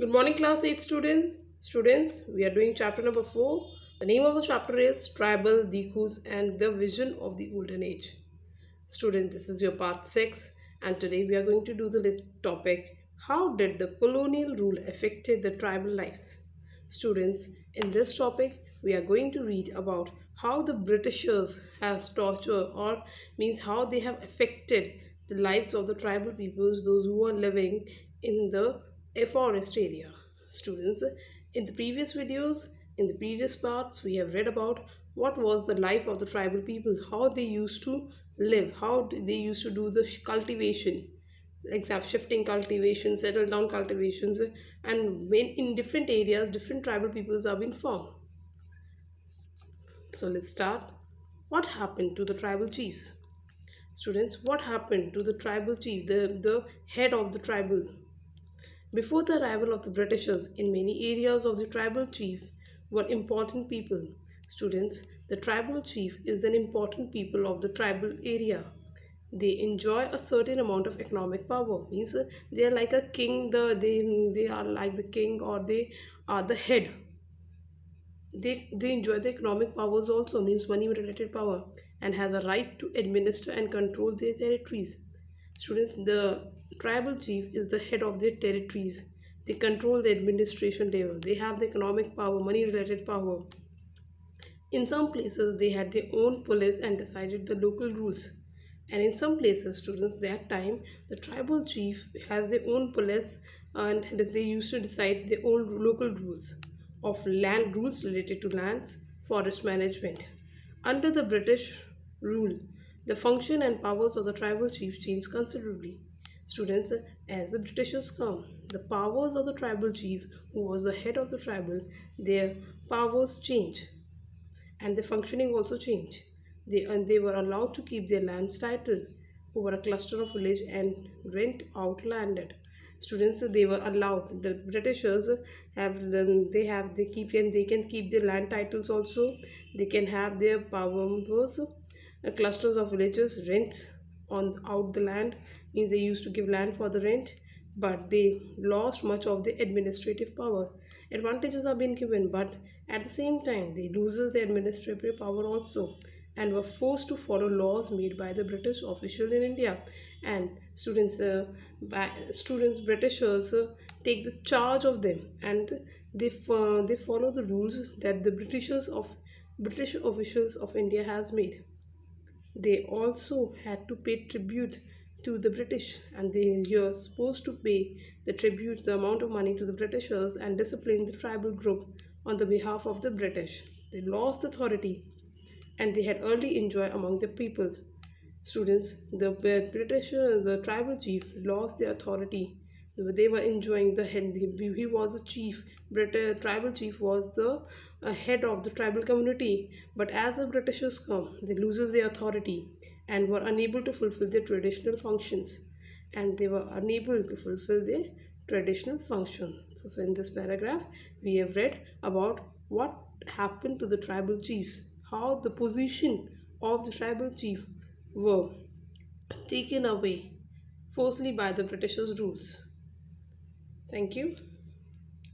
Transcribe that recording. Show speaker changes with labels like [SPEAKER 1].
[SPEAKER 1] Good morning, class 8 students. Students, we are doing chapter number 4. The name of the chapter is Tribal Dikus and the Vision of the Golden Age. Student, this is your part 6, and today we are going to do the list topic, how did the colonial rule affected the tribal lives? Students, in this topic we are going to read about how the Britishers has tortured or means how they have affected the lives of the tribal peoples, those who are living in the forest area. Students, in the previous videos, in the previous parts, we have read about what was the life of the tribal people, how they used to live, how they used to do the cultivation, example shifting cultivation, settle down cultivations, and when in different areas, different tribal peoples are being formed. So let's start. What happened to the tribal chiefs? Students, what happened to the tribal chief, the head of the tribal? Before the arrival of the Britishers, in many areas of the tribal chief were important people. Students, the tribal chief is an important people of the tribal area. They enjoy a certain amount of economic power. Means they are like a king. They are like the king, or they are the head. They enjoy the economic powers also, means money related power, and has a right to administer and control their territories. Students, the tribal chief is the head of their territories. They control the administration level. They have the economic power, money related power. In some places, they had their own police and decided the local rules. And in some places, students, that time, the tribal chief has their own police and they used to decide their own local rules of land rules related to lands, forest management. Under the British rule, the function and powers of the tribal chief changed considerably. Students, as the Britishers come, the powers of the tribal chief, who was the head of the tribal, their powers change and the functioning also changed. They were allowed to keep their lands title over a cluster of village and rent out landed. Students, they were allowed. The Britishers they keep and they can keep their land titles also. They can have their powers, clusters of villages rent on out the land, means they used to give land for the rent, but they lost much of the administrative power. Advantages are being given, but at the same time they loses their administrative power also, and were forced to follow laws made by the British official in India. And students Britishers take the charge of them, and they follow the rules that the British officials of India has made. They also had to pay tribute to the British, and they were supposed to pay the tribute, the amount of money to the Britishers, and discipline the tribal group on the behalf of the British. They lost authority and they had early enjoy among the peoples. Students, the tribal chief lost their authority. They were enjoying the head. He was a chief. Tribal chief was the head of the tribal community. But as the Britishers come, they loses their authority and were unable to fulfill their traditional functions. And they were unable to fulfill their traditional function. So in this paragraph, we have read about what happened to the tribal chiefs, how the position of the tribal chief were taken away forcibly by the Britishers' rules. Thank you.